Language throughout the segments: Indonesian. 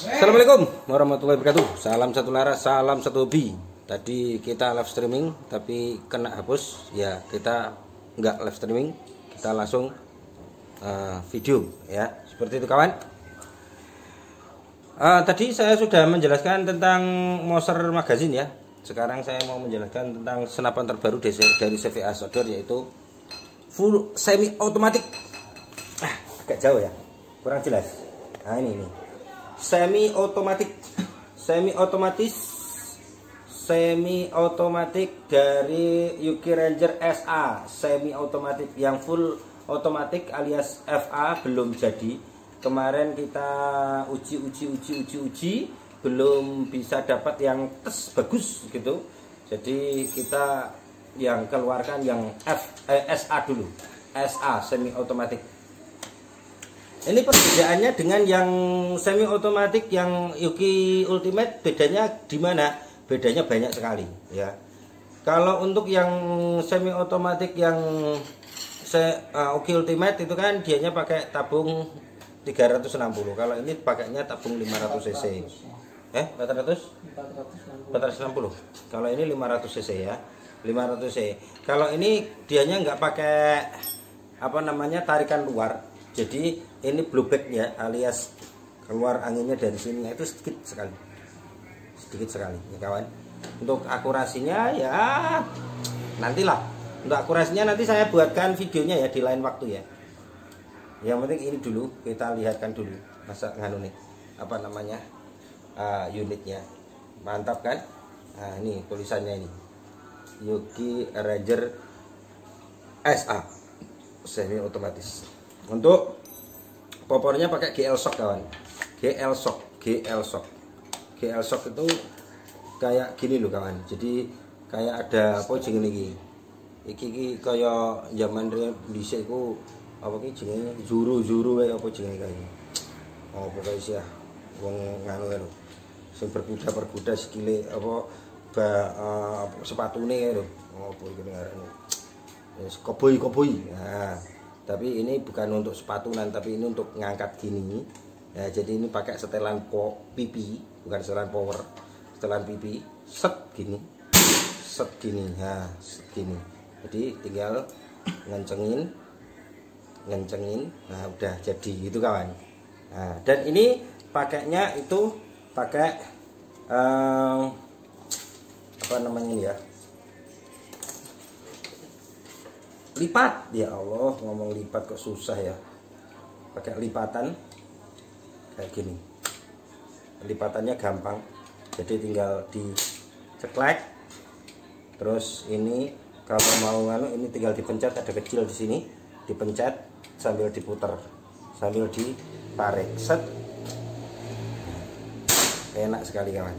Assalamualaikum warahmatullahi wabarakatuh. Salam satu laras, salam satu hobi. Tadi kita live streaming tapi kena hapus. Ya kita nggak live streaming, kita langsung video ya. Seperti itu kawan. Tadi saya sudah menjelaskan tentang Moser Magazine ya. Sekarang saya mau menjelaskan tentang senapan terbaru dari CVA Solder, yaitu full semi otomatik. Agak jauh ya, kurang jelas. Nah ini semi otomatik dari Yuki Ranger SA, semi otomatik. Yang full otomatik alias FA belum jadi. Kemarin kita uji belum bisa dapat yang tes bagus gitu. Jadi kita yang keluarkan yang SA dulu, SA semi otomatik. Ini perbedaannya dengan yang semi otomatik yang Yuki Ultimate, bedanya di mana? Bedanya banyak sekali ya. Kalau untuk yang semi otomatik yang Yuki Ultimate itu kan dianya pakai tabung 360. Kalau ini pakainya tabung 500 cc. 460. Kalau ini 500 cc ya. 500 cc. Kalau ini dianya nggak pakai tarikan luar. Jadi ini blowbacknya alias keluar anginnya dari sini itu sedikit sekali ya kawan. Untuk akurasinya ya nantilah. Untuk akurasinya nanti saya buatkan videonya ya di lain waktu ya. Yang penting ini dulu kita lihatkan dulu masa nganu nih unitnya mantap kan. Nah ini tulisannya ini Yuki Ranger SA semi otomatis. Untuk popornya pakai GL Shock kawan. GL Shock itu kayak gini loh kawan. Jadi kayak ada apa jenenge iki kaya zaman dhisik iku apa ki jenenge zuru apa jenenge kae. Oh pokoke sih ya wong nganu lho. Sing berkuda sikile sepatune lho. Apa iki ngarane. Wis koboi. Nah, tapi ini bukan untuk sepatunan, tapi ini untuk ngangkat gini ya. Jadi ini pakai setelan pipi, bukan setelan power, setelan pipi, set gini, nah set gini. Jadi tinggal ngencengin, nah udah jadi gitu kawan. Nah, dan ini pakainya itu pakai ya, lipat. Ya Allah, ngomong lipat kok susah ya. Pakai lipatan kayak gini. Lipatannya gampang. Jadi tinggal diceklek. Terus ini kalau mau ini tinggal dipencet, ada kecil di sini. Dipencet sambil diputer, sambil ditarik. Set. Enak sekali kawan.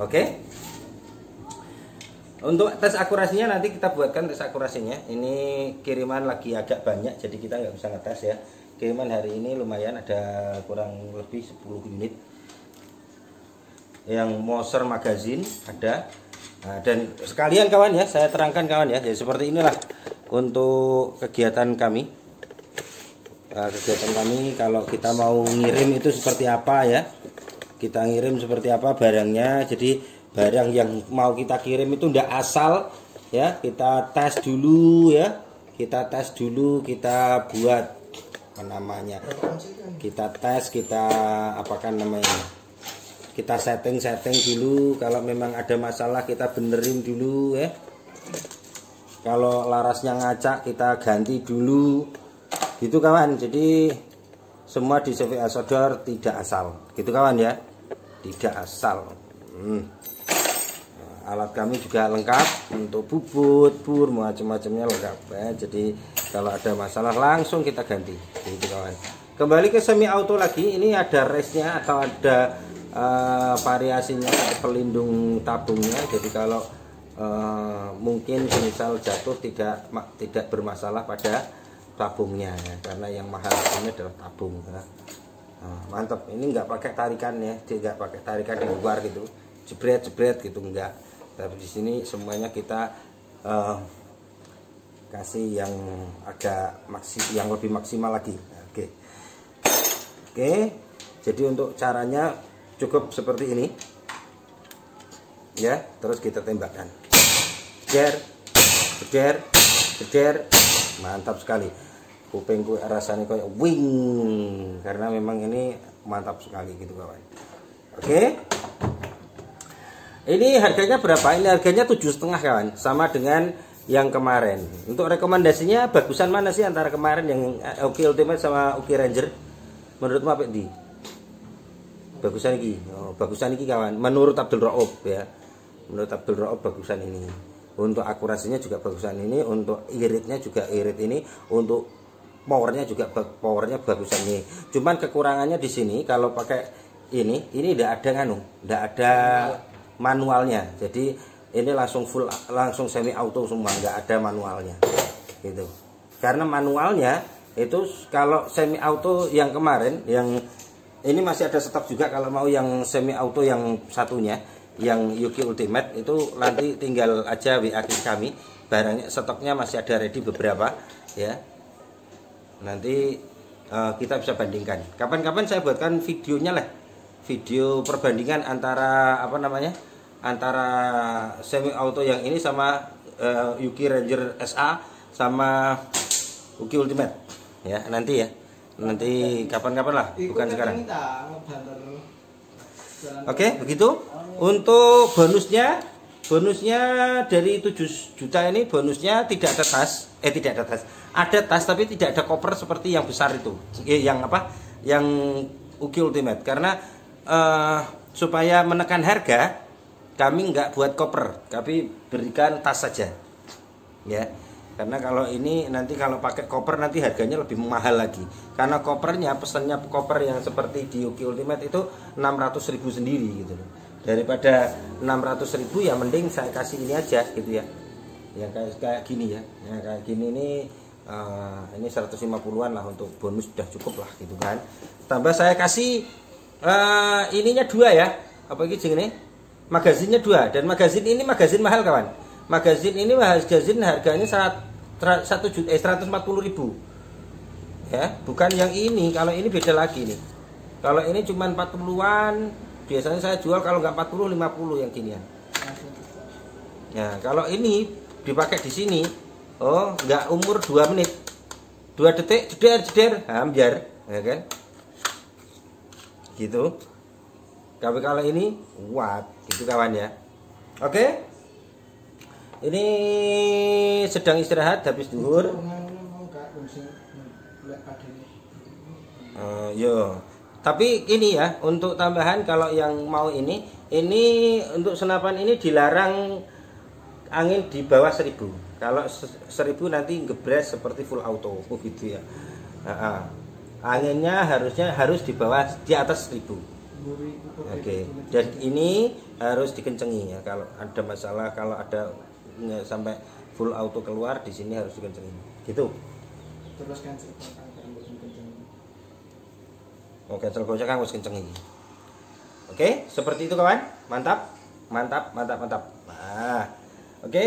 Oke. Untuk tes akurasinya nanti kita buatkan tes akurasinya. Ini kiriman lagi agak banyak, jadi kita nggak bisa ngetes ya. Kiriman hari ini lumayan, ada kurang lebih 10 unit. Yang Moser Magazine ada. Nah, dan sekalian kawan ya, saya terangkan kawan ya. Jadi seperti inilah untuk kegiatan kami. Kegiatan kami kalau kita mau ngirim itu seperti apa ya. Kita ngirim seperti apa barangnya. Jadi barang yang mau kita kirim itu ndak asal ya, kita tes dulu ya, kita buat kita tes, kita setting dulu. Kalau memang ada masalah kita benerin dulu ya. Kalau larasnya ngacak kita ganti dulu gitu kawan. Jadi semua di CVA Solder tidak asal gitu kawan ya, tidak asal. Alat kami juga lengkap untuk bubut, macam-macamnya lengkap ya. Jadi kalau ada masalah langsung kita ganti gitu kawan. Kembali ke semi auto lagi, ini ada race-nya atau ada variasinya, pelindung tabungnya. Jadi kalau mungkin misal jatuh tidak bermasalah pada tabungnya ya, karena yang mahal ini adalah tabung ya. Mantap, ini nggak pakai tarikan ya, tidak pakai tarikan di luar gitu, jebret gitu enggak. Tapi di sini semuanya kita kasih yang agak yang lebih maksimal lagi. Oke. Jadi untuk caranya cukup seperti ini ya, terus kita tembakkan, jeder jeder jeder, mantap sekali. Kupingku rasanya kayak wing, karena memang ini mantap sekali gitu kawan. Oke, ini harganya berapa? Ini harganya 7,5 kawan, sama dengan yang kemarin. Untuk rekomendasinya bagusan mana sih antara kemarin yang Uki Ultimate sama Uki Ranger? Menurutmu apa di? Bagusan ini, bagusan ini kawan. Menurut Abdul Rauf ya, menurut Abdul Rauf bagusan ini. Untuk akurasinya juga bagusan ini, untuk iritnya juga irit ini, untuk powernya juga powernya bagusan ini. Cuman kekurangannya di sini kalau pakai ini tidak ada tidak ada manualnya. Jadi ini langsung full, langsung semi auto semua, nggak ada manualnya gitu. Karena manualnya itu kalau semi auto yang kemarin, yang ini masih ada stok juga. Kalau mau yang semi auto yang satunya, yang Uki Ultimate itu nanti tinggal aja WA kami, barangnya stoknya masih ada ready beberapa ya. Nanti kita bisa bandingkan. Kapan-kapan saya buatkan videonya lah, video perbandingan antara apa namanya, antara semi auto yang ini sama Uki Ranger SA sama Uki Ultimate ya, nanti ya, nanti kapan-kapan lah, bukan sekarang. Oke, begitu. Untuk bonusnya dari 7 juta ini bonusnya tidak ada tas, tidak ada tas. Ada tas tapi tidak ada koper seperti yang besar itu. Yang apa? Yang Uki Ultimate. Karena supaya menekan harga, kami nggak buat koper, tapi berikan tas saja. Ya. Karena kalau ini nanti kalau pakai koper nanti harganya lebih mahal lagi. Karena kopernya, pesannya koper yang seperti di Uki Ultimate itu 600.000 sendiri gitu loh. Daripada 600.000 ya mending saya kasih ini aja gitu ya. Yang kayak gini ya. Yang kayak gini ini 150-an lah, untuk bonus sudah cukup lah gitu kan. Tambah saya kasih ininya 2 ya. Apa gitu ini? Magazinnya 2, dan magazin ini magazin mahal kawan. Magazin ini magazin harganya 140.000 ya, bukan yang ini. Kalau ini beda lagi nih. Kalau ini cuma 40-an, biasanya saya jual kalau nggak 40 50 yang ginian. Nah, kalau ini dipakai di sini, oh nggak umur 2 menit, 2 detik jeder ambiar ya kan, gitu. Tapi kalau ini watt gitu kawan ya. Oke, ini sedang istirahat habis duhur. Yo. Tapi ini ya, untuk tambahan kalau yang mau ini untuk senapan ini dilarang angin di bawah 1000. Kalau 1000 nanti ngebres seperti full auto gitu ya. Anginnya harus di bawah, di atas 1000. Oke. Dan ini harus dikencengi ya. Kalau ada masalah, kalau ada sampai full auto keluar, di sini harus dikencengin. Gitu. Terus cancel kan harus kencengin. Oke, seperti itu kawan. Mantap. Nah, oke.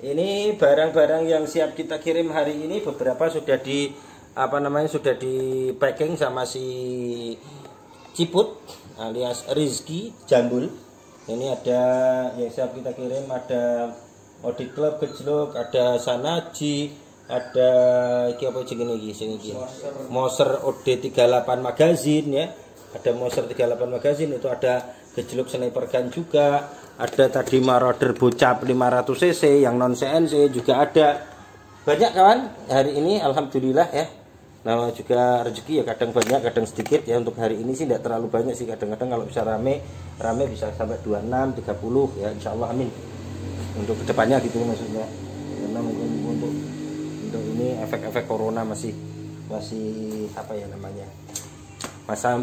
Ini barang-barang yang siap kita kirim hari ini, beberapa sudah sudah di packing sama si Ciput alias Rizky Jambul. Ini ada yang siap kita kirim, ada Odi Club Gejluk, ada Sanaji, ada apa iki Moser OD38 magazine ya. Ada Moser 38 magazine, itu ada Gejluk Sniper Gun juga, ada tadi Marauder Bocap 500 cc yang non CNC juga ada. Banyak kawan hari ini alhamdulillah ya. Nah juga rezeki ya, kadang banyak kadang sedikit ya. Untuk hari ini sih tidak terlalu banyak sih, kadang-kadang kalau bisa rame bisa sampai 26 30 ya, insyaallah amin. Untuk kedepannya gitu maksudnya, karena mungkin untuk ini efek-efek corona masih apa ya namanya, masa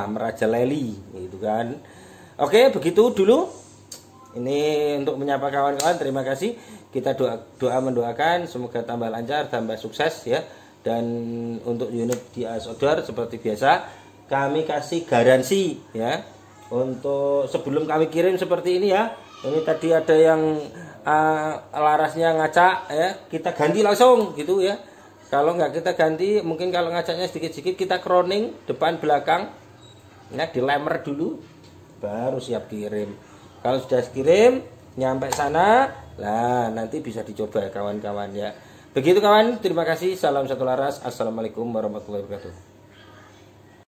merajaleli gitu kan. Oke, begitu dulu ini untuk menyapa kawan-kawan. Terima kasih. Kita mendoakan semoga tambah lancar, tambah sukses ya. Dan untuk unit di AS Outdoor seperti biasa kami kasih garansi ya. Untuk sebelum kami kirim seperti ini ya. Ini tadi ada yang larasnya ngacak ya, kita ganti langsung gitu ya. Kalau nggak kita ganti, mungkin kalau ngacaknya sedikit-sedikit kita croning depan belakang, ya dilemer dulu, baru siap kirim. Kalau sudah kirim, nyampe sana, lah nanti bisa dicoba kawan-kawan ya. Begitu kawan, terima kasih. Salam satu laras. Assalamualaikum warahmatullahi wabarakatuh.